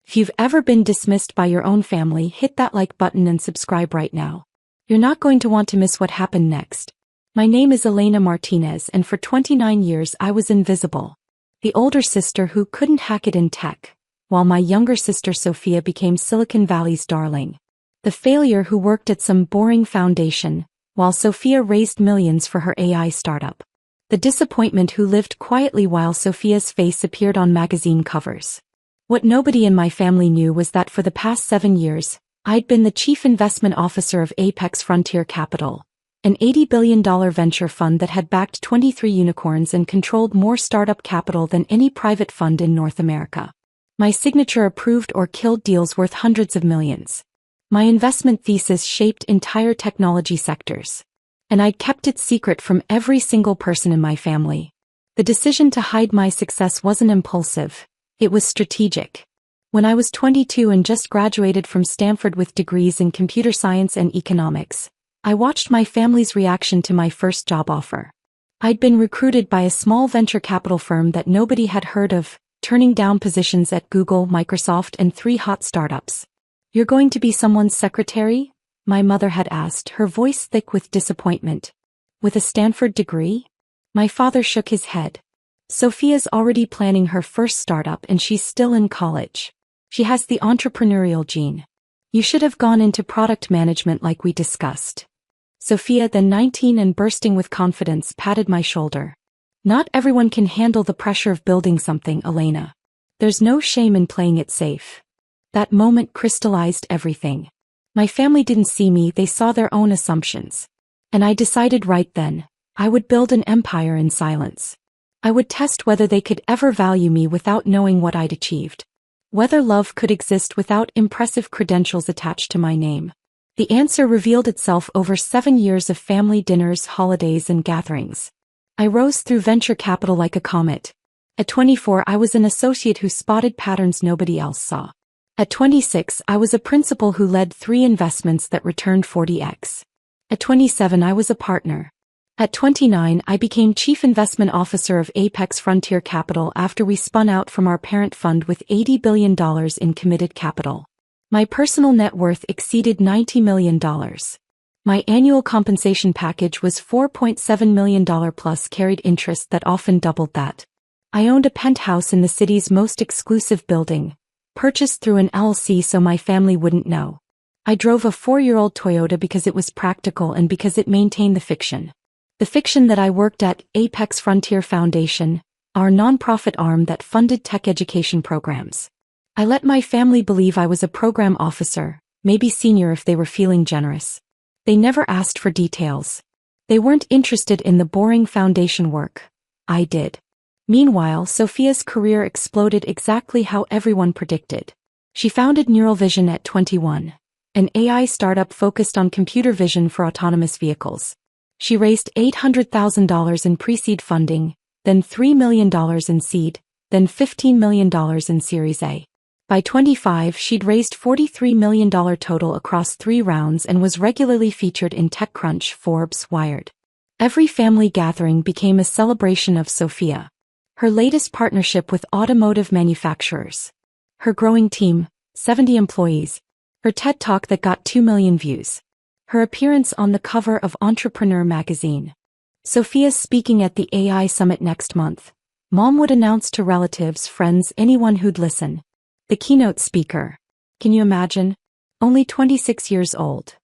If you've ever been dismissed by your own family, hit that like button and subscribe right now. You're not going to want to miss what happened next. My name is Elena Martinez, and for 29 years I was invisible. The older sister who couldn't hack it in tech, while my younger sister Sophia became Silicon Valley's darling. The failure who worked at some boring foundation, while Sophia raised millions for her AI startup. The disappointment who lived quietly while Sophia's face appeared on magazine covers. What nobody in my family knew was that for the past 7 years, I'd been the chief investment officer of Apex Frontier Capital, an $80 billion venture fund that had backed 23 unicorns and controlled more startup capital than any private fund in North America. My signature approved or killed deals worth hundreds of millions. My investment thesis shaped entire technology sectors. And I'd kept it secret from every single person in my family. The decision to hide my success wasn't impulsive. It was strategic. When I was 22 and just graduated from Stanford with degrees in computer science and economics, I watched my family's reaction to my first job offer. I'd been recruited by a small venture capital firm that nobody had heard of, turning down positions at Google, Microsoft, and 3 hot startups. "You're going to be someone's secretary?" my mother had asked, her voice thick with disappointment. "With a Stanford degree?" My father shook his head. "Sophia's already planning her first startup and she's still in college. She has the entrepreneurial gene. You should have gone into product management like we discussed." Sophia, then 19 and bursting with confidence, patted my shoulder. "Not everyone can handle the pressure of building something, Elena. There's no shame in playing it safe." That moment crystallized everything. My family didn't see me, they saw their own assumptions. And I decided right then, I would build an empire in silence. I would test whether they could ever value me without knowing what I'd achieved. Whether love could exist without impressive credentials attached to my name. The answer revealed itself over 7 years of family dinners, holidays, and gatherings. I rose through venture capital like a comet. At 24, I was an associate who spotted patterns nobody else saw. At 26, I was a principal who led 3 investments that returned 40x. At 27, I was a partner. At 29, I became chief investment officer of Apex Frontier Capital after we spun out from our parent fund with $80 billion in committed capital. My personal net worth exceeded $90 million. My annual compensation package was $4.7 million plus carried interest that often doubled that. I owned a penthouse in the city's most exclusive building, purchased through an LLC so my family wouldn't know. I drove a 4-year-old Toyota because it was practical and because it maintained the fiction. The fiction that I worked at Apex Frontier Foundation, our nonprofit arm that funded tech education programs. I let my family believe I was a program officer, maybe senior if they were feeling generous. They never asked for details. They weren't interested in the boring foundation work. I did. Meanwhile, Sophia's career exploded exactly how everyone predicted. She founded Neural Vision at 21, an AI startup focused on computer vision for autonomous vehicles. She raised $800,000 in pre-seed funding, then $3 million in seed, then $15 million in Series A. By 25, she'd raised $43 million total across 3 rounds and was regularly featured in TechCrunch, Forbes, Wired. Every family gathering became a celebration of Sophia. Her latest partnership with automotive manufacturers. Her growing team, 70 employees. Her TED Talk that got 2 million views. Her appearance on the cover of Entrepreneur magazine. Sophia speaking at the AI Summit next month. Mom would announce to relatives, friends, anyone who'd listen. The keynote speaker. Can you imagine? Only 26 years old.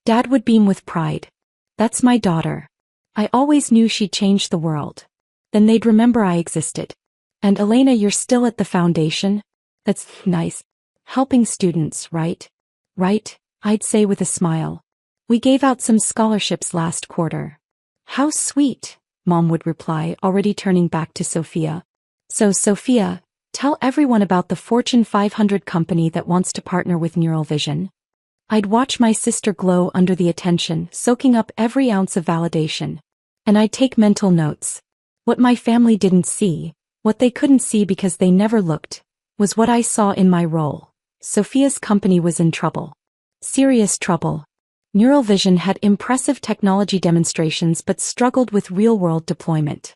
Dad would beam with pride. "That's my daughter. I always knew she'd change the world." Then they'd remember I existed. "And Elena, you're still at the foundation? That's nice. Helping students, right?" "Right," I'd say with a smile. "We gave out some scholarships last quarter." "How sweet," Mom would reply, already turning back to Sophia. "So Sophia, tell everyone about the Fortune 500 company that wants to partner with Neural Vision." I'd watch my sister glow under the attention, soaking up every ounce of validation. And I'd take mental notes. What my family didn't see, what they couldn't see because they never looked, was what I saw in my role. Sophia's company was in trouble. Serious trouble. Neural Vision had impressive technology demonstrations but struggled with real-world deployment.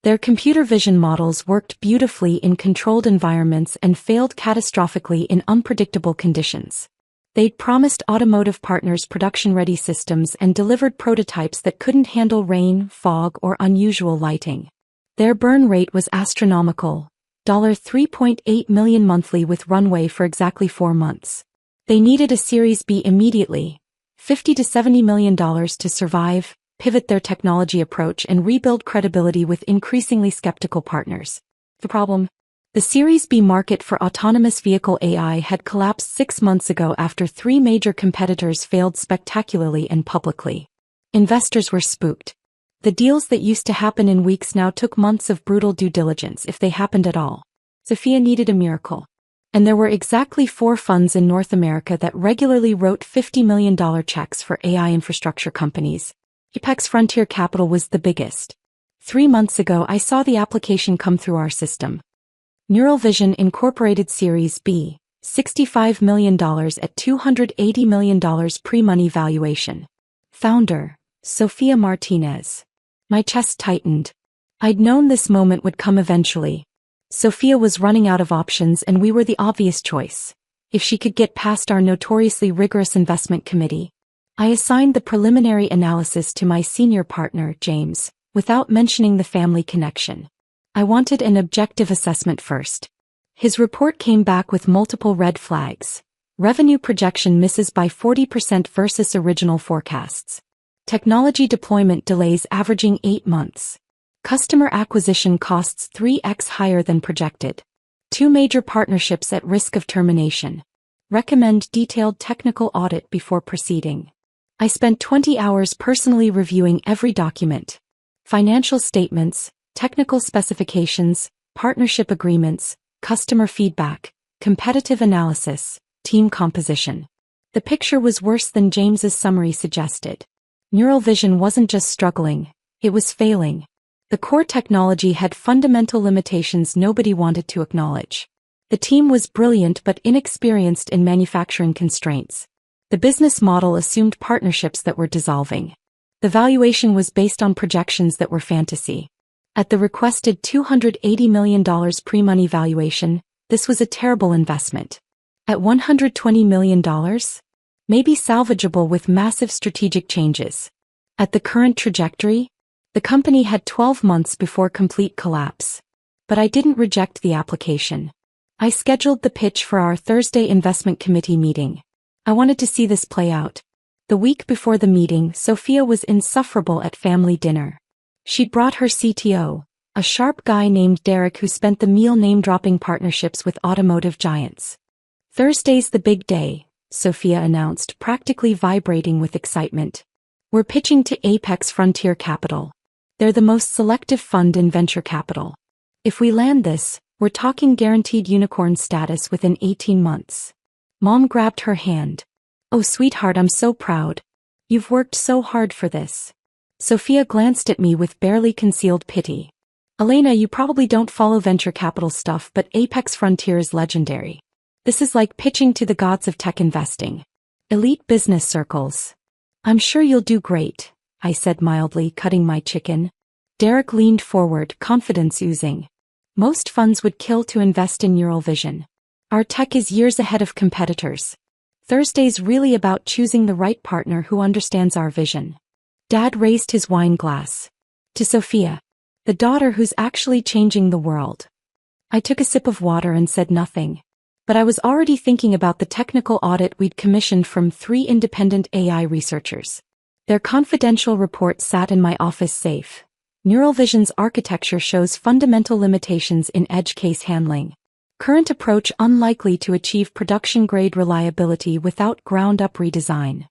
Their computer vision models worked beautifully in controlled environments and failed catastrophically in unpredictable conditions. They'd promised automotive partners production-ready systems and delivered prototypes that couldn't handle rain, fog, or unusual lighting. Their burn rate was astronomical, $3.8 million monthly with runway for exactly 4 months. They needed a Series B immediately, $50 to $70 million to survive, pivot their technology approach and rebuild credibility with increasingly skeptical partners. The problem? The Series B market for autonomous vehicle AI had collapsed 6 months ago after 3 major competitors failed spectacularly and publicly. Investors were spooked. The deals that used to happen in weeks now took months of brutal due diligence if they happened at all. Sophia needed a miracle. And there were exactly 4 funds in North America that regularly wrote $50 million checks for AI infrastructure companies. Apex Frontier Capital was the biggest. 3 months ago I saw the application come through our system. Neural Vision Incorporated Series B, $65 million at $280 million pre-money valuation. Founder, Sophia Martinez. My chest tightened. I'd known this moment would come eventually. Sophia was running out of options and we were the obvious choice. If she could get past our notoriously rigorous investment committee. I assigned the preliminary analysis to my senior partner, James, without mentioning the family connection. I wanted an objective assessment first. His report came back with multiple red flags. Revenue projection misses by 40% versus original forecasts. Technology deployment delays averaging 8 months. Customer acquisition costs 3x higher than projected. 2 major partnerships at risk of termination. Recommend detailed technical audit before proceeding. I spent 20 hours personally reviewing every document. Financial statements, technical specifications, partnership agreements, customer feedback, competitive analysis, team composition. The picture was worse than James's summary suggested. Neural Vision wasn't just struggling, it was failing. The core technology had fundamental limitations nobody wanted to acknowledge. The team was brilliant but inexperienced in manufacturing constraints. The business model assumed partnerships that were dissolving. The valuation was based on projections that were fantasy. At the requested $280 million pre-money valuation, this was a terrible investment. At $120 million? Maybe salvageable with massive strategic changes. At the current trajectory? The company had 12 months before complete collapse. But I didn't reject the application. I scheduled the pitch for our Thursday investment committee meeting. I wanted to see this play out. The week before the meeting, Sophia was insufferable at family dinner. She'd brought her CTO, a sharp guy named Derek who spent the meal name-dropping partnerships with automotive giants. Thursday's the big day, Sophia announced, practically vibrating with excitement. We're pitching to Apex Frontier Capital. They're the most selective fund in venture capital. If we land this, we're talking guaranteed unicorn status within 18 months. Mom grabbed her hand. Oh, sweetheart, I'm so proud. You've worked so hard for this. Sophia glanced at me with barely concealed pity. Elena, you probably don't follow venture capital stuff, but Apex Frontier is legendary. This is like pitching to the gods of tech investing. Elite business circles. I'm sure you'll do great, I said mildly, cutting my chicken. Derek leaned forward, confidence oozing. Most funds would kill to invest in Neural Vision. Our tech is years ahead of competitors. Thursday's really about choosing the right partner who understands our vision. Dad raised his wine glass. To Sophia. The daughter who's actually changing the world. I took a sip of water and said nothing. But I was already thinking about the technical audit we'd commissioned from 3 independent AI researchers. Their confidential report sat in my office safe. Neural Vision's architecture shows fundamental limitations in edge case handling. Current approach unlikely to achieve production-grade reliability without ground-up redesign.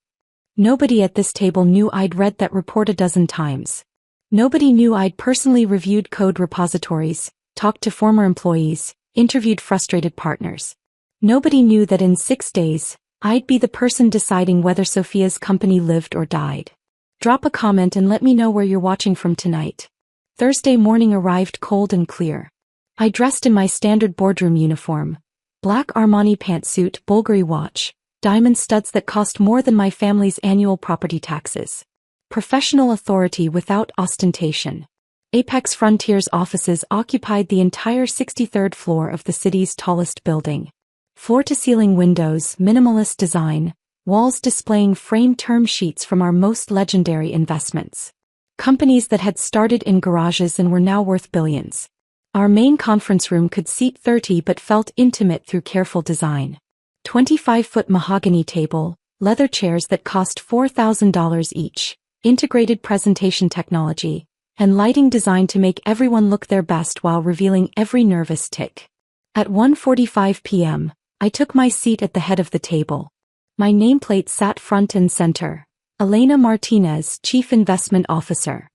Nobody at this table knew I'd read that report a dozen times. Nobody knew I'd personally reviewed code repositories, talked to former employees, interviewed frustrated partners. Nobody knew that in 6 days, I'd be the person deciding whether Sophia's company lived or died. Drop a comment and let me know where you're watching from tonight. Thursday morning arrived cold and clear. I dressed in my standard boardroom uniform. Black Armani pantsuit, Bulgari watch, diamond studs that cost more than my family's annual property taxes. Professional authority without ostentation. Apex Frontier's offices occupied the entire 63rd floor of the city's tallest building. Floor-to-ceiling windows, minimalist design, walls displaying framed term sheets from our most legendary investments. Companies that had started in garages and were now worth billions. Our main conference room could seat 30 but felt intimate through careful design. 25-foot mahogany table, leather chairs that cost $4,000 each, integrated presentation technology, and lighting designed to make everyone look their best while revealing every nervous tick. At 1:45 p.m., I took my seat at the head of the table. My nameplate sat front and center. Elena Martinez, Chief Investment Officer.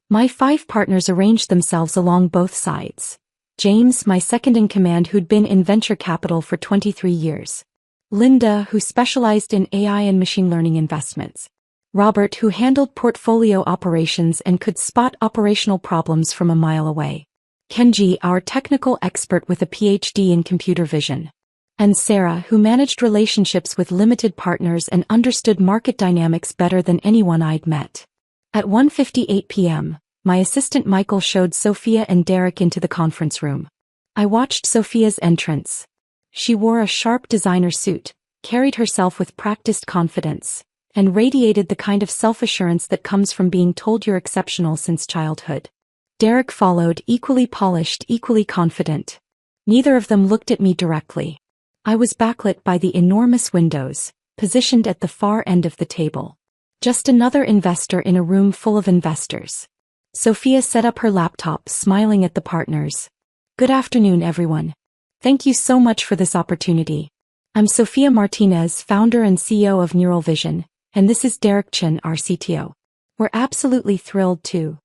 My 5 partners arranged themselves along both sides. James, my second-in-command who'd been in venture capital for 23 years. Linda, who specialized in AI and machine learning investments. Robert, who handled portfolio operations and could spot operational problems from a mile away. Kenji, our technical expert with a PhD in computer vision. And Sarah, who managed relationships with limited partners and understood market dynamics better than anyone I'd met. At 1:58 p.m., my assistant Michael showed Sophia and Derek into the conference room. I watched Sophia's entrance. She wore a sharp designer suit, carried herself with practiced confidence, and radiated the kind of self-assurance that comes from being told you're exceptional since childhood. Derek followed, equally polished, equally confident. Neither of them looked at me directly. I was backlit by the enormous windows, positioned at the far end of the table. Just another investor in a room full of investors. Sophia set up her laptop, smiling at the partners. Good afternoon, everyone. Thank you so much for this opportunity. I'm Sophia Martinez, founder and CEO of Neural Vision, and this is Derek Chen, our CTO. We're absolutely thrilled to.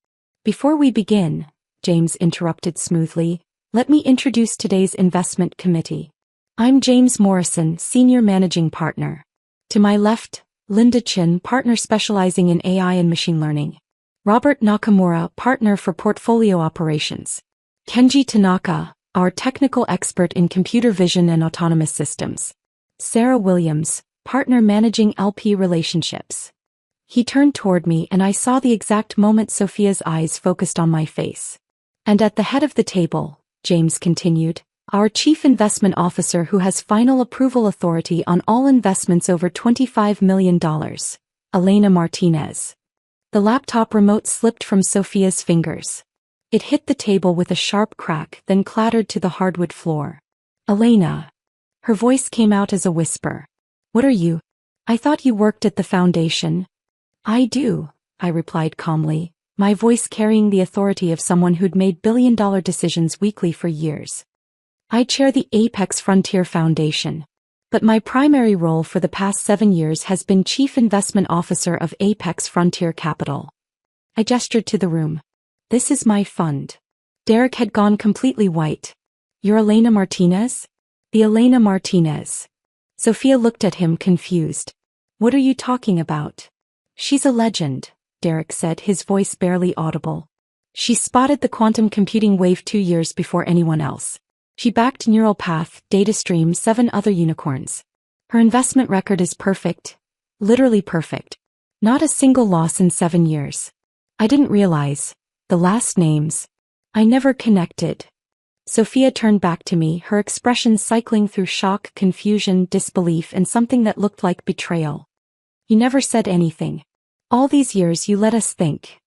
Before we begin, James interrupted smoothly, let me introduce today's investment committee. I'm James Morrison, Senior Managing Partner. To my left, Linda Chin, Partner specializing in AI and machine learning. Robert Nakamura, Partner for Portfolio Operations. Kenji Tanaka, our technical expert in computer vision and autonomous systems. Sarah Williams, Partner managing LP relationships. He turned toward me and I saw the exact moment Sophia's eyes focused on my face. And at the head of the table, James continued, our Chief Investment Officer who has final approval authority on all investments over $25 million, Elena Martinez. The laptop remote slipped from Sophia's fingers. It hit the table with a sharp crack, then clattered to the hardwood floor. Elena. Her voice came out as a whisper. What are you? I thought you worked at the foundation. I do, I replied calmly, my voice carrying the authority of someone who'd made billion-dollar decisions weekly for years. I chair the Apex Frontier Foundation. But my primary role for the past 7 years has been Chief Investment Officer of Apex Frontier Capital. I gestured to the room. This is my fund. Derek had gone completely white. You're Elena Martinez? The Elena Martinez. Sophia looked at him confused. What are you talking about? She's a legend, Derek said, his voice barely audible. She spotted the quantum computing wave 2 years before anyone else. She backed Neural Path, DataStream, 7 other unicorns. Her investment record is perfect. Literally perfect. Not a single loss in 7 years. I didn't realize. The last names. I never connected. Sophia turned back to me, her expression cycling through shock, confusion, disbelief, and something that looked like betrayal. You never said anything. All these years you let us think.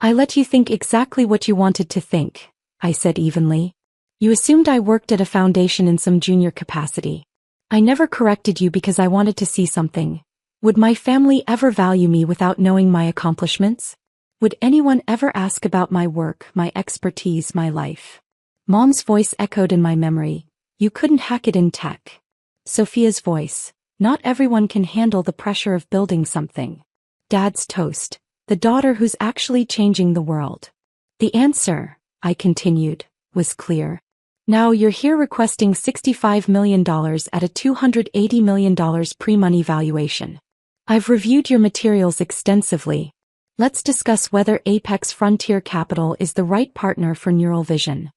I let you think exactly what you wanted to think, I said evenly. You assumed I worked at a foundation in some junior capacity. I never corrected you because I wanted to see something. Would my family ever value me without knowing my accomplishments? Would anyone ever ask about my work, my expertise, my life? Mom's voice echoed in my memory. You couldn't hack it in tech. Sophia's voice. Not everyone can handle the pressure of building something. Dad's toast. The daughter who's actually changing the world. The answer, I continued, was clear. Now you're here requesting $65 million at a $280 million pre-money valuation. I've reviewed your materials extensively. Let's discuss whether Apex Frontier Capital is the right partner for Neural Vision.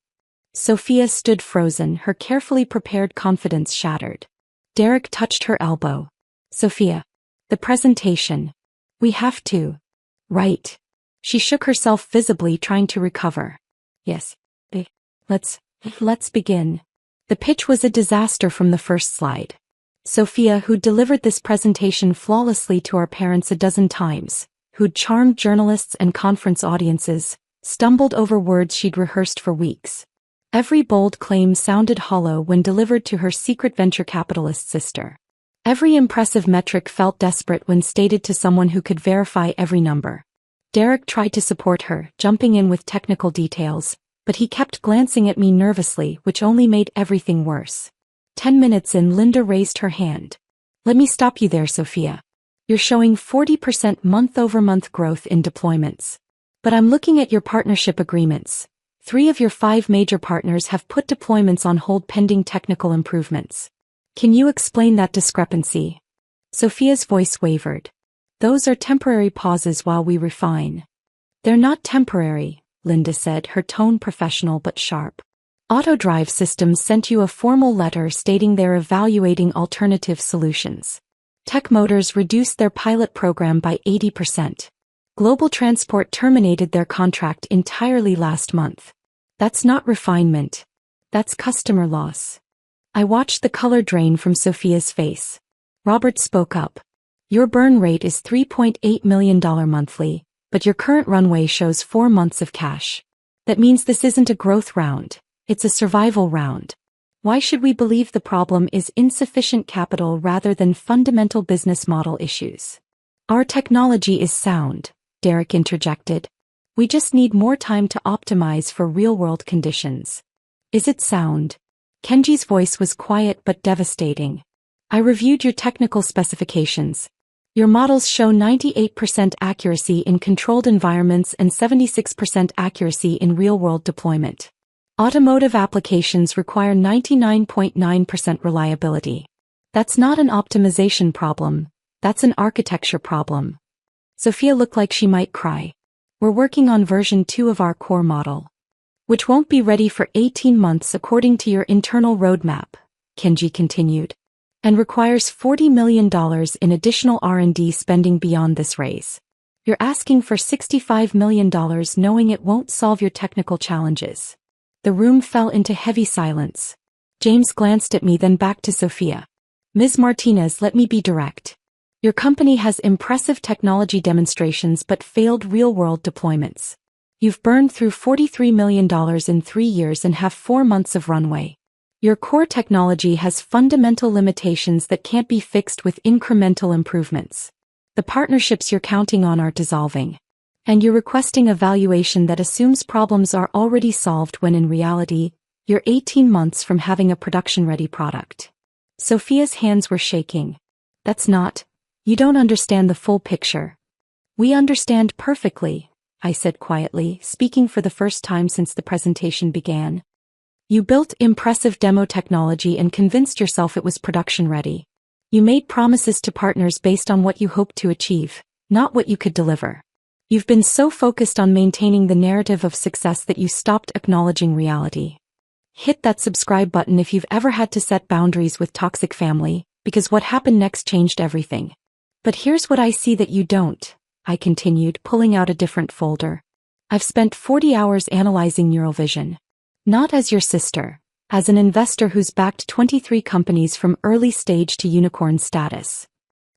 Sophia stood frozen, her carefully prepared confidence shattered. Derek touched her elbow. Sophia. The presentation. We have to. Right. She shook herself visibly, trying to recover. Yes. Let's begin. The pitch was a disaster from the first slide. Sophia, who'd delivered this presentation flawlessly to our parents a dozen times, who'd charmed journalists and conference audiences, stumbled over words she'd rehearsed for weeks. Every bold claim sounded hollow when delivered to her secret venture capitalist sister. Every impressive metric felt desperate when stated to someone who could verify every number. Derek tried to support her, jumping in with technical details, but he kept glancing at me nervously, which only made everything worse. 10 minutes in, Linda raised her hand. Let me stop you there, Sophia. You're showing 40% month-over-month growth in deployments. But I'm looking at your partnership agreements. 3 of your 5 major partners have put deployments on hold pending technical improvements. Can you explain that discrepancy? Sophia's voice wavered. Those are temporary pauses while we refine. They're not temporary, Linda said, her tone professional but sharp. Autodrive Systems sent you a formal letter stating they're evaluating alternative solutions. Tech Motors reduced their pilot program by 80%. Global Transport terminated their contract entirely last month. That's not refinement. That's customer loss. I watched the color drain from Sophia's face. Robert spoke up. Your burn rate is $3.8 million monthly, but your current runway shows 4 months of cash. That means this isn't a growth round. It's a survival round. Why should we believe the problem is insufficient capital rather than fundamental business model issues? Our technology is sound, Derek interjected. We just need more time to optimize for real-world conditions. Is it sound? Kenji's voice was quiet but devastating. I reviewed your technical specifications. Your models show 98% accuracy in controlled environments and 76% accuracy in real-world deployment. Automotive applications require 99.9% reliability. That's not an optimization problem, that's an architecture problem. Sophia looked like she might cry. We're working on version 2 of our core model, which won't be ready for 18 months according to your internal roadmap, Kenji continued, and requires $40 million in additional R&D spending beyond this raise. You're asking for $65 million knowing it won't solve your technical challenges. The room fell into heavy silence. James glanced at me, then back to Sophia. Ms. Martinez, let me be direct. Your company has impressive technology demonstrations but failed real-world deployments. You've burned through $43 million in 3 years and have 4 months of runway. Your core technology has fundamental limitations that can't be fixed with incremental improvements. The partnerships you're counting on are dissolving. And you're requesting a valuation that assumes problems are already solved when in reality, you're 18 months from having a production-ready product. Sophia's hands were shaking. That's not. You don't understand the full picture. We understand perfectly, I said quietly, speaking for the first time since the presentation began. You built impressive demo technology and convinced yourself it was production-ready. You made promises to partners based on what you hoped to achieve, not what you could deliver. You've been so focused on maintaining the narrative of success that you stopped acknowledging reality. Hit that subscribe button if you've ever had to set boundaries with toxic family, because what happened next changed everything. But here's what I see that you don't, I continued, pulling out a different folder. I've spent 40 hours analyzing Neural Vision. Not as your sister, as an investor who's backed 23 companies from early stage to unicorn status.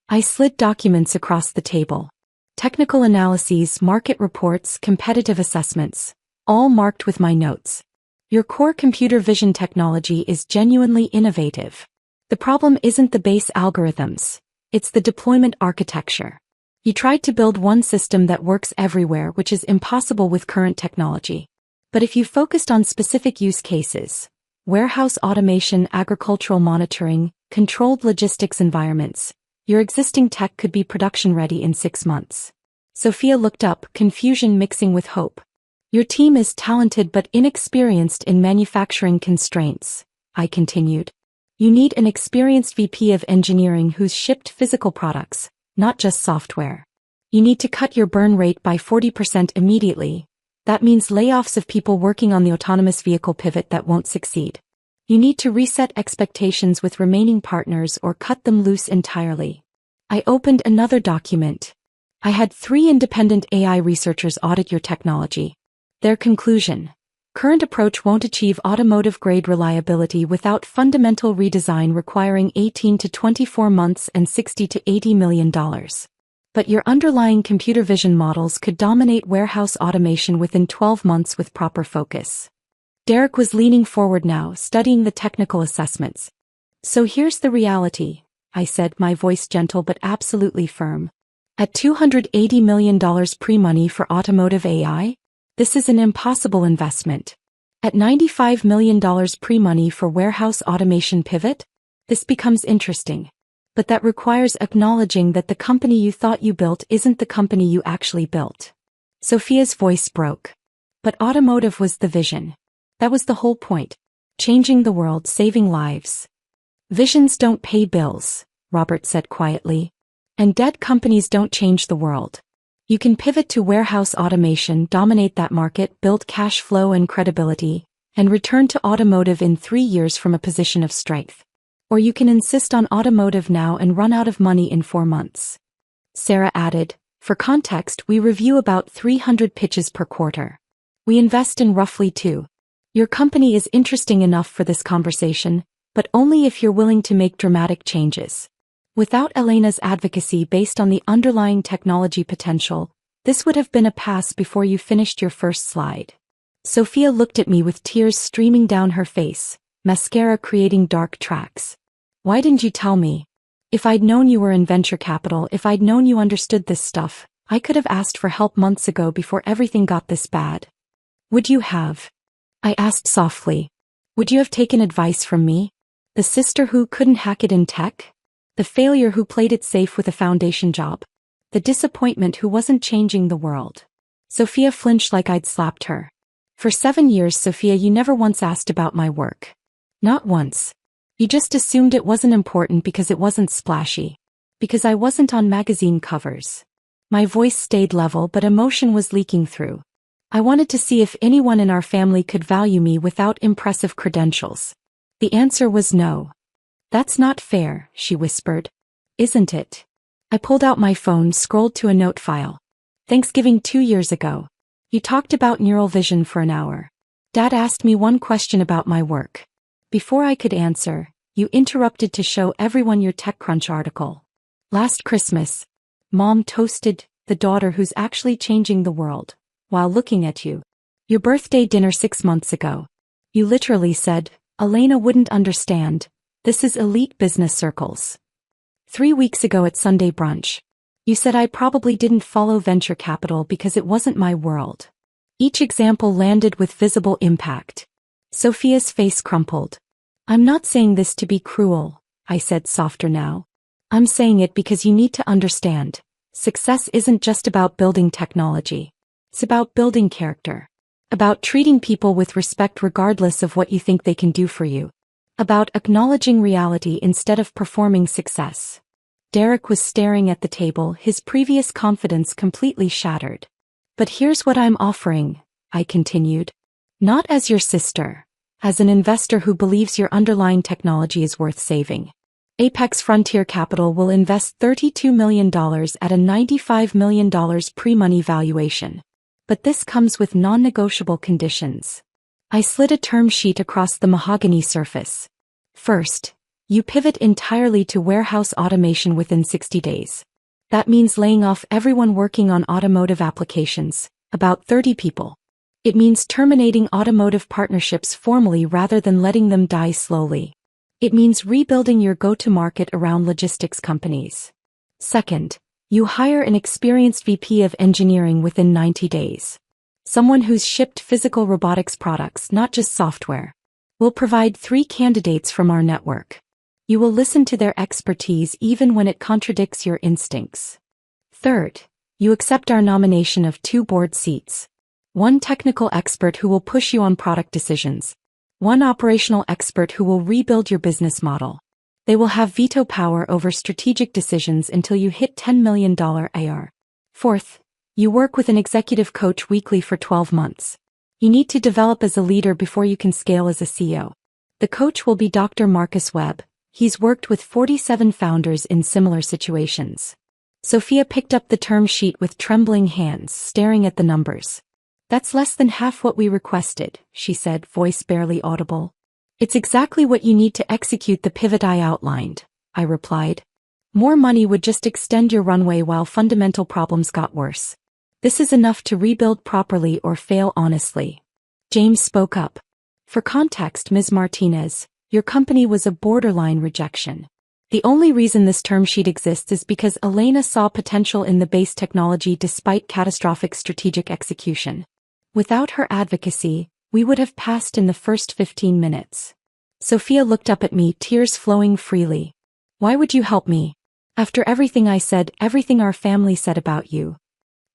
I slid documents across the table. Technical analyses, market reports, competitive assessments, all marked with my notes. Your core computer vision technology is genuinely innovative. The problem isn't the base algorithms, it's the deployment architecture. You tried to build one system that works everywhere, which is impossible with current technology. But if you focused on specific use cases, warehouse automation, agricultural monitoring, controlled logistics environments, your existing tech could be production-ready in 6 months. Sophia looked up, confusion mixing with hope. Your team is talented but inexperienced in manufacturing constraints, I continued. You need an experienced VP of engineering who's shipped physical products, not just software. You need to cut your burn rate by 40% immediately. That means layoffs of people working on the autonomous vehicle pivot that won't succeed. You need to reset expectations with remaining partners or cut them loose entirely. I opened another document. I had 3 independent AI researchers audit your technology. Their conclusion: current approach won't achieve automotive-grade reliability without fundamental redesign requiring 18 to 24 months and $60 to $80 million. But your underlying computer vision models could dominate warehouse automation within 12 months with proper focus. Derek was leaning forward now, studying the technical assessments. So here's the reality, I said, my voice gentle but absolutely firm. At $280 million pre-money for automotive AI? This is an impossible investment. At $95 million pre-money for warehouse automation pivot? This becomes interesting. But that requires acknowledging that the company you thought you built isn't the company you actually built. Sophia's voice broke. But automotive was the vision. That was the whole point. Changing the world, saving lives. Visions don't pay bills, Robert said quietly. And dead companies don't change the world. You can pivot to warehouse automation, dominate that market, build cash flow and credibility, and return to automotive in 3 years from a position of strength. Or you can insist on automotive now and run out of money in 4 months. Sarah added, for context, we review about 300 pitches per quarter. We invest in roughly 2. Your company is interesting enough for this conversation, but only if you're willing to make dramatic changes. Without Elena's advocacy based on the underlying technology potential, this would have been a pass before you finished your first slide. Sophia looked at me with tears streaming down her face, mascara creating dark tracks. Why didn't you tell me? If I'd known you were in venture capital, if I'd known you understood this stuff, I could have asked for help months ago before everything got this bad. Would you have? I asked softly. Would you have taken advice from me? The sister who couldn't hack it in tech? The failure who played it safe with a foundation job? The disappointment who wasn't changing the world? Sophia flinched like I'd slapped her. For 7 years, Sophia, you never once asked about my work. Not once. You just assumed it wasn't important because it wasn't splashy. Because I wasn't on magazine covers. My voice stayed level but emotion was leaking through. I wanted to see if anyone in our family could value me without impressive credentials. The answer was no. That's not fair, she whispered. Isn't it? I pulled out my phone, scrolled to a note file. Thanksgiving 2 years ago. You talked about neural vision for an hour. Dad asked me one question about my work. Before I could answer, you interrupted to show everyone your TechCrunch article. Last Christmas, Mom toasted the daughter who's actually changing the world, while looking at you. Your birthday dinner 6 months ago. You literally said, Elena wouldn't understand. This is elite business circles. 3 weeks ago at Sunday brunch, you said I probably didn't follow venture capital because it wasn't my world. Each example landed with visible impact. Sophia's face crumpled. I'm not saying this to be cruel, I said softer now. I'm saying it because you need to understand. Success isn't just about building technology. It's about building character. About treating people with respect regardless of what you think they can do for you. About acknowledging reality instead of performing success. Derek was staring at the table, his previous confidence completely shattered. But here's what I'm offering, I continued. Not as your sister. As an investor who believes your underlying technology is worth saving. Apex Frontier Capital will invest $32 million at a $95 million pre-money valuation. But this comes with non-negotiable conditions. I slid a term sheet across the mahogany surface. First, you pivot entirely to warehouse automation within 60 days. That means laying off everyone working on automotive applications, about 30 people. It means terminating automotive partnerships formally rather than letting them die slowly. It means rebuilding your go-to-market around logistics companies. Second, you hire an experienced VP of engineering within 90 days. Someone who's shipped physical robotics products, not just software. We'll provide 3 candidates from our network. You will listen to their expertise even when it contradicts your instincts. Third, you accept our nomination of 2 board seats. 1 technical expert who will push you on product decisions. 1 operational expert who will rebuild your business model. They will have veto power over strategic decisions until you hit $10 million AR. Fourth, you work with an executive coach weekly for 12 months. You need to develop as a leader before you can scale as a CEO. The coach will be Dr. Marcus Webb. He's worked with 47 founders in similar situations. Sophia picked up the term sheet with trembling hands, staring at the numbers. That's less than half what we requested, she said, voice barely audible. It's exactly what you need to execute the pivot I outlined, I replied. More money would just extend your runway while fundamental problems got worse. This is enough to rebuild properly or fail honestly. James spoke up. For context, Ms. Martinez, your company was a borderline rejection. The only reason this term sheet exists is because Elena saw potential in the base technology despite catastrophic strategic execution. Without her advocacy, we would have passed in the first 15 minutes. Sophia looked up at me, tears flowing freely. Why would you help me? After everything I said, everything our family said about you.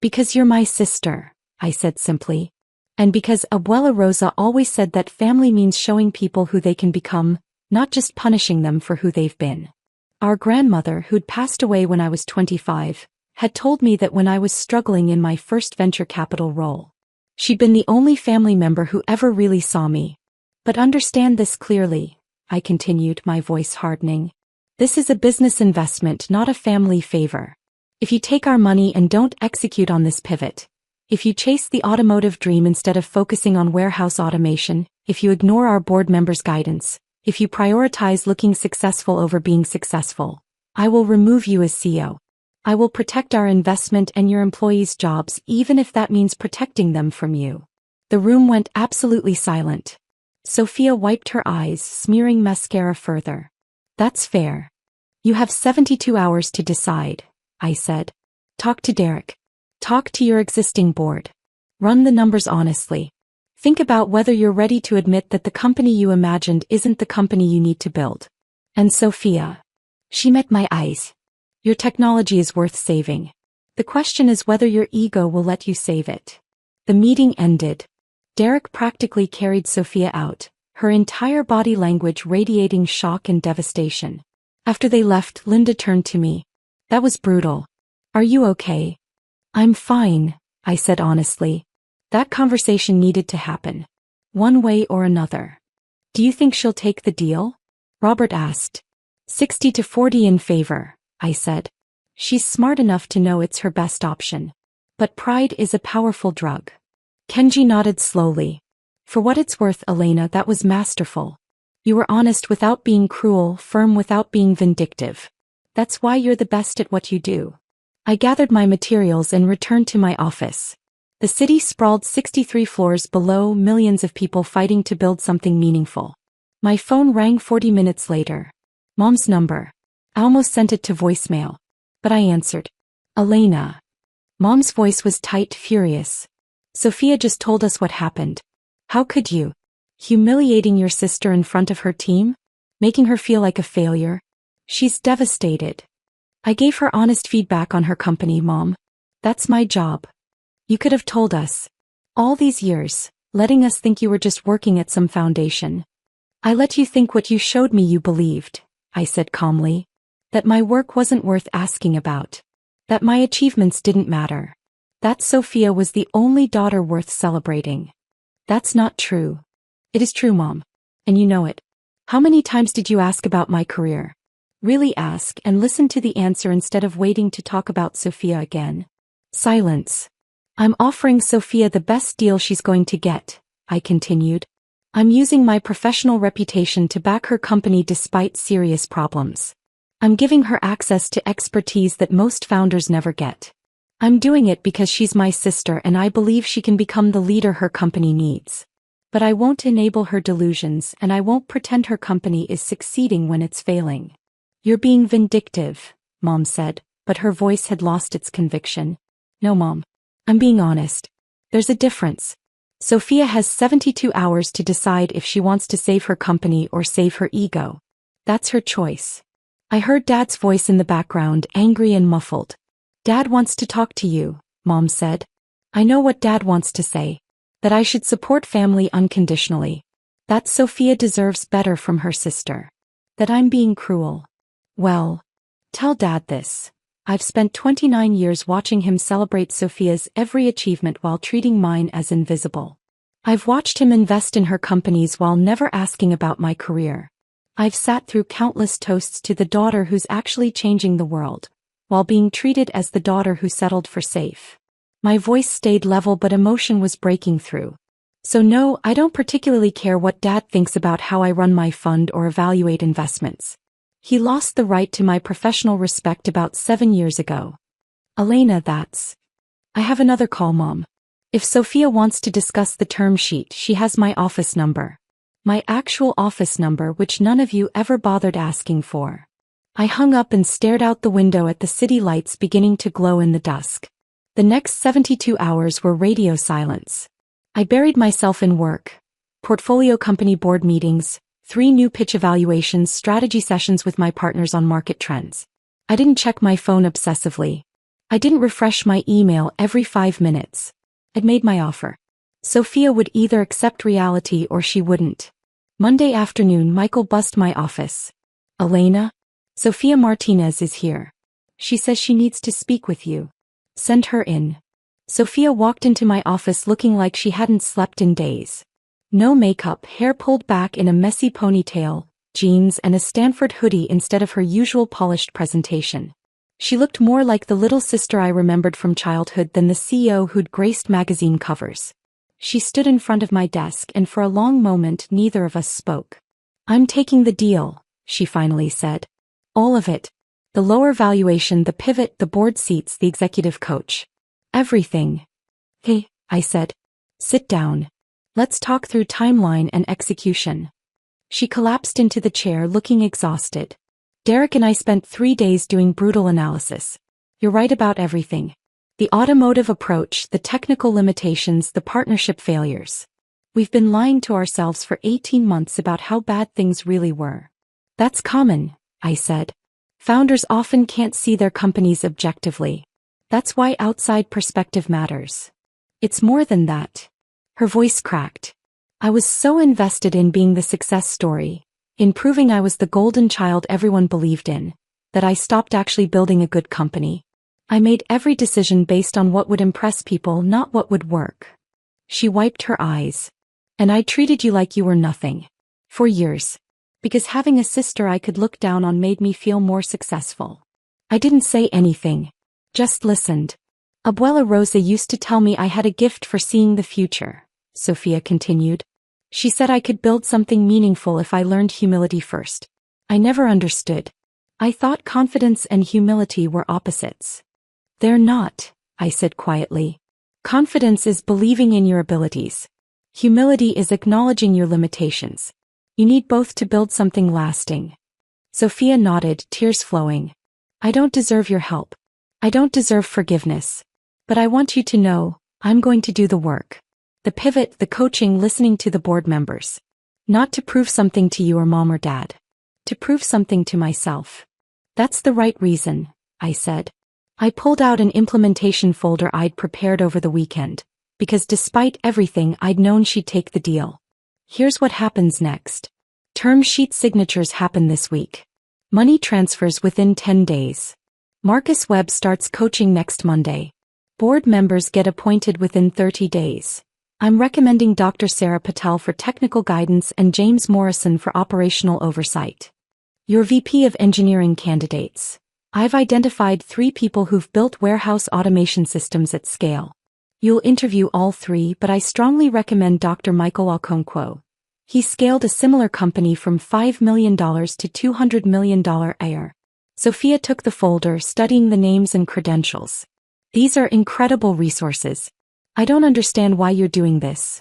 Because you're my sister, I said simply. And because Abuela Rosa always said that family means showing people who they can become, not just punishing them for who they've been. Our grandmother, who'd passed away when I was 25, had told me that when I was struggling in my first venture capital role. She'd been the only family member who ever really saw me. But understand this clearly, I continued, my voice hardening. This is a business investment, not a family favor. If you take our money and don't execute on this pivot, if you chase the automotive dream instead of focusing on warehouse automation, if you ignore our board members' guidance, if you prioritize looking successful over being successful, I will remove you as CEO. I will protect our investment and your employees' jobs, even if that means protecting them from you. The room went absolutely silent. Sophia wiped her eyes, smearing mascara further. That's fair. You have 72 hours to decide, I said. Talk to Derek. Talk to your existing board. Run the numbers honestly. Think about whether you're ready to admit that the company you imagined isn't the company you need to build. And Sophia. She met my eyes. Your technology is worth saving. The question is whether your ego will let you save it. The meeting ended. Derek practically carried Sophia out, her entire body language radiating shock and devastation. After they left, Linda turned to me. That was brutal. Are you okay? I'm fine, I said honestly. That conversation needed to happen. One way or another. Do you think she'll take the deal? Robert asked. 60-40 in favor, I said. She's smart enough to know it's her best option. But pride is a powerful drug. Kenji nodded slowly. For what it's worth, Elena, that was masterful. You were honest without being cruel, firm without being vindictive. That's why you're the best at what you do. I gathered my materials and returned to my office. The city sprawled 63 floors below, millions of people fighting to build something meaningful. My phone rang 40 minutes later. Mom's number. I almost sent it to voicemail. But I answered. Elena. Mom's voice was tight, furious. Sophia just told us what happened. How could you? Humiliating your sister in front of her team? Making her feel like a failure? She's devastated. I gave her honest feedback on her company, Mom. That's my job. You could have told us. All these years, letting us think you were just working at some foundation. I let you think what you showed me you believed, I said calmly. That my work wasn't worth asking about. That my achievements didn't matter. That Sophia was the only daughter worth celebrating. That's not true. It is true, Mom. And you know it. How many times did you ask about my career? Really ask and listen to the answer instead of waiting to talk about Sophia again. Silence. I'm offering Sophia the best deal she's going to get, I continued. I'm using my professional reputation to back her company despite serious problems. I'm giving her access to expertise that most founders never get. I'm doing it because she's my sister and I believe she can become the leader her company needs. But I won't enable her delusions and I won't pretend her company is succeeding when it's failing. You're being vindictive, Mom said, but her voice had lost its conviction. No, Mom. I'm being honest. There's a difference. Sophia has 72 hours to decide if she wants to save her company or save her ego. That's her choice. I heard Dad's voice in the background, angry and muffled. Dad wants to talk to you, Mom said. I know what Dad wants to say. That I should support family unconditionally. That Sophia deserves better from her sister. That I'm being cruel. Well, tell Dad this. I've spent 29 years watching him celebrate Sophia's every achievement while treating mine as invisible. I've watched him invest in her companies while never asking about my career. I've sat through countless toasts to the daughter who's actually changing the world. while being treated as the daughter who settled for safe. My voice stayed level but emotion was breaking through. So no, I don't particularly care what Dad thinks about how I run my fund or evaluate investments. He lost the right to my professional respect about 7 years ago. Elena, I have another call, Mom. If Sophia wants to discuss the term sheet, she has my office number. My actual office number, which none of you ever bothered asking for. I hung up and stared out the window at the city lights beginning to glow in the dusk. The next 72 hours were radio silence. I buried myself in work. Portfolio company board meetings, 3 new pitch evaluations, strategy sessions with my partners on market trends. I didn't check my phone obsessively. I didn't refresh my email every 5 minutes. I'd made my offer. Sophia would either accept reality or she wouldn't. Monday afternoon, Michael buzzed my office. Elena? Sophia Martinez is here. She says she needs to speak with you. Send her in. Sophia walked into my office looking like she hadn't slept in days. No makeup, hair pulled back in a messy ponytail, jeans and a Stanford hoodie instead of her usual polished presentation. She looked more like the little sister I remembered from childhood than the CEO who'd graced magazine covers. She stood in front of my desk and for a long moment neither of us spoke. I'm taking the deal, she finally said. All of it. The lower valuation, the pivot, the board seats, the executive coach. Everything. Hey, I said. Sit down. Let's talk through timeline and execution. She collapsed into the chair looking exhausted. Derek and I spent 3 days doing brutal analysis. You're right about everything. The automotive approach, the technical limitations, the partnership failures. We've been lying to ourselves for 18 months about how bad things really were. That's common, I said. Founders often can't see their companies objectively. That's why outside perspective matters. It's more than that. Her voice cracked. I was so invested in being the success story, in proving I was the golden child everyone believed in, that I stopped actually building a good company. I made every decision based on what would impress people, not what would work. She wiped her eyes. And I treated you like you were nothing. For years. Because having a sister I could look down on made me feel more successful. I didn't say anything. Just listened. Abuela Rosa used to tell me I had a gift for seeing the future, Sophia continued. She said I could build something meaningful if I learned humility first. I never understood. I thought confidence and humility were opposites. They're not, I said quietly. Confidence is believing in your abilities. Humility is acknowledging your limitations. You need both to build something lasting. Sophia nodded, tears flowing. I don't deserve your help. I don't deserve forgiveness. But I want you to know, I'm going to do the work. The pivot, the coaching, listening to the board members. Not to prove something to you or Mom or Dad. To prove something to myself. That's the right reason, I said. I pulled out an implementation folder I'd prepared over the weekend, because despite everything I'd known she'd take the deal. Here's what happens next. Term sheet signatures happen this week. Money transfers within 10 days. Marcus Webb starts coaching next Monday. Board members get appointed within 30 days. I'm recommending Dr. Sarah Patel for technical guidance and James Morrison for operational oversight. Your VP of Engineering candidates. I've identified 3 people who've built warehouse automation systems at scale. You'll interview all 3, but I strongly recommend Dr. Michael Okonkwo. He scaled a similar company from $5 million to $200 million ARR. Sophia took the folder, studying the names and credentials. These are incredible resources. I don't understand why you're doing this.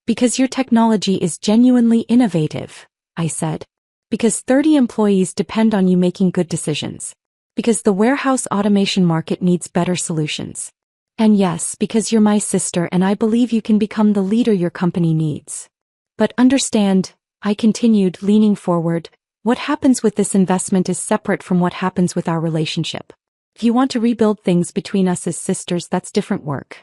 Because your technology is genuinely innovative, I said. Because 30 employees depend on you making good decisions. Because the warehouse automation market needs better solutions. And yes, because you're my sister and I believe you can become the leader your company needs. But understand, I continued, leaning forward, what happens with this investment is separate from what happens with our relationship. If you want to rebuild things between us as sisters, that's different work.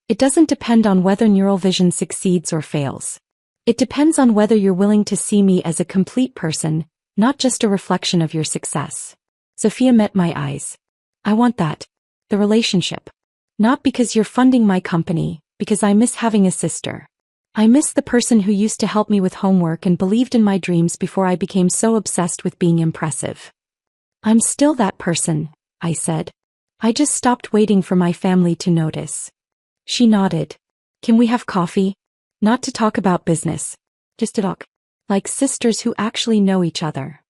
It doesn't depend on whether Neural Vision succeeds or fails. It depends on whether you're willing to see me as a complete person, not just a reflection of your success. Sophia met my eyes. I want that. The relationship. Not because you're funding my company, because I miss having a sister. I miss the person who used to help me with homework and believed in my dreams before I became so obsessed with being impressive. I'm still that person, I said. I just stopped waiting for my family to notice. She nodded. Can we have coffee? Not to talk about business. Just to talk. Like sisters who actually know each other.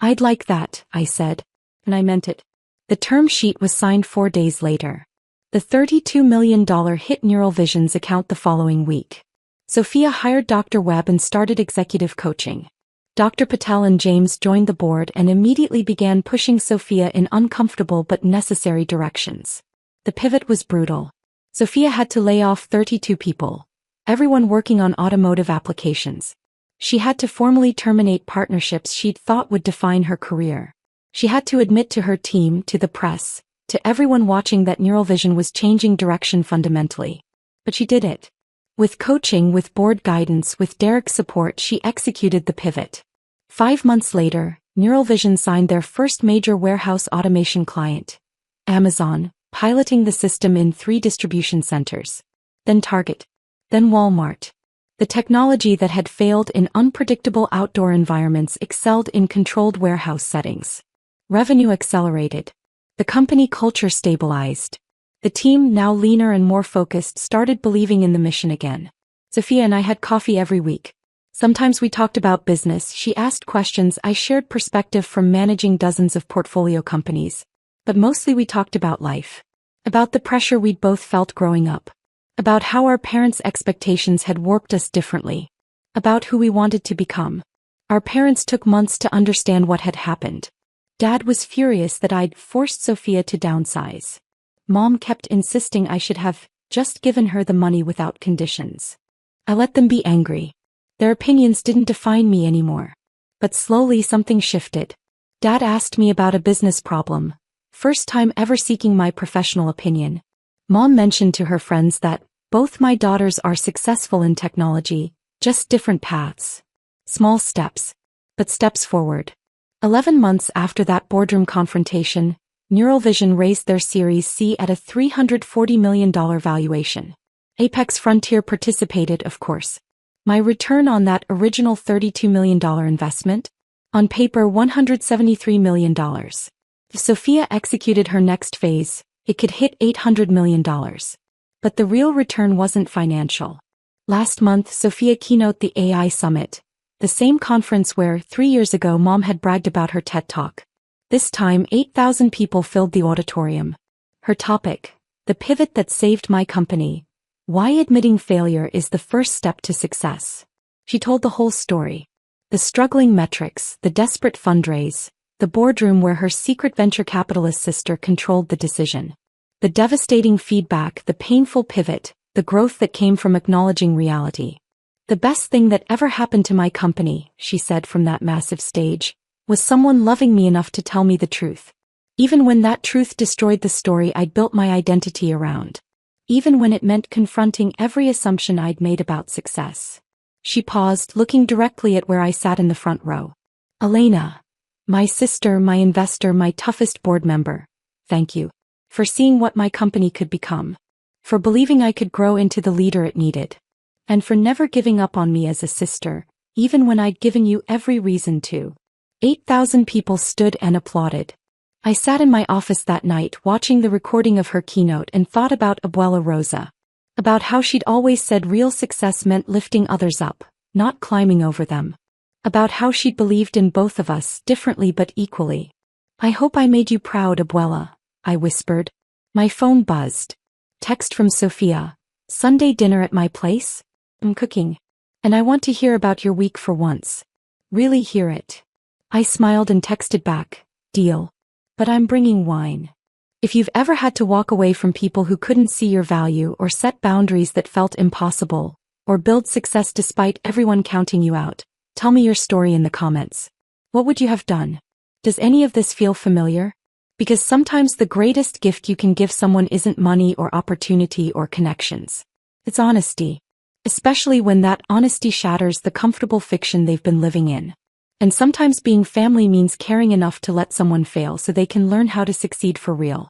I'd like that, I said. And I meant it. The term sheet was signed 4 days later. The $32 million hit Neural Vision's account the following week. Sophia hired Dr. Webb and started executive coaching. Dr. Patel and James joined the board and immediately began pushing Sophia in uncomfortable but necessary directions. The pivot was brutal. Sophia had to lay off 32 people, everyone working on automotive applications. She had to formally terminate partnerships she'd thought would define her career. She had to admit to her team, to the press, to everyone watching that Neural Vision was changing direction fundamentally. But she did it. With coaching, with board guidance, with Derek's support, she executed the pivot. 5 months later, Neural Vision signed their first major warehouse automation client, Amazon, piloting the system in 3 distribution centers. Then Target. Then Walmart. The technology that had failed in unpredictable outdoor environments excelled in controlled warehouse settings. Revenue accelerated. The company culture stabilized. The team, now leaner and more focused, started believing in the mission again. Sophia and I had coffee every week. Sometimes we talked about business, she asked questions, I shared perspective from managing dozens of portfolio companies. But mostly we talked about life. About the pressure we'd both felt growing up. About how our parents' expectations had warped us differently. About who we wanted to become. Our parents took months to understand what had happened. Dad was furious that I'd forced Sophia to downsize. Mom kept insisting I should have just given her the money without conditions. I let them be angry. Their opinions didn't define me anymore. But slowly something shifted. Dad asked me about a business problem. First time ever seeking my professional opinion. Mom mentioned to her friends that both my daughters are successful in technology, just different paths. Small steps, but steps forward. 11 months after that boardroom confrontation, Neural Vision raised their Series C at a $340 million valuation. Apex Frontier participated, of course. My return on that original $32 million investment? On paper, $173 million. If Sophia executed her next phase, it could hit $800 million. But the real return wasn't financial. Last month, Sophia keynoted the AI Summit, the same conference where 3 years ago Mom had bragged about her TED Talk. This time, 8,000 people filled the auditorium. Her topic, the pivot that saved my company, why admitting failure is the first step to success. She told the whole story. The struggling metrics, the desperate fundraise, the boardroom where her secret venture capitalist sister controlled the decision. The devastating feedback, the painful pivot, the growth that came from acknowledging reality. The best thing that ever happened to my company, she said from that massive stage, was someone loving me enough to tell me the truth. Even when that truth destroyed the story I'd built my identity around. Even when it meant confronting every assumption I'd made about success. She paused, looking directly at where I sat in the front row. Elena. My sister, my investor, my toughest board member. Thank you. For seeing what my company could become. For believing I could grow into the leader it needed. And for never giving up on me as a sister, even when I'd given you every reason to. 8,000 people stood and applauded. I sat in my office that night watching the recording of her keynote and thought about Abuela Rosa. About how she'd always said real success meant lifting others up, not climbing over them. About how she'd believed in both of us, differently but equally. I hope I made you proud, Abuela, I whispered. My phone buzzed. Text from Sophia. Sunday dinner at my place? I'm cooking. And I want to hear about your week for once. Really hear it. I smiled and texted back, deal. But I'm bringing wine. If you've ever had to walk away from people who couldn't see your value or set boundaries that felt impossible, or build success despite everyone counting you out, tell me your story in the comments. What would you have done? Does any of this feel familiar? Because sometimes the greatest gift you can give someone isn't money or opportunity or connections. It's honesty. Especially when that honesty shatters the comfortable fiction they've been living in. And sometimes being family means caring enough to let someone fail so they can learn how to succeed for real.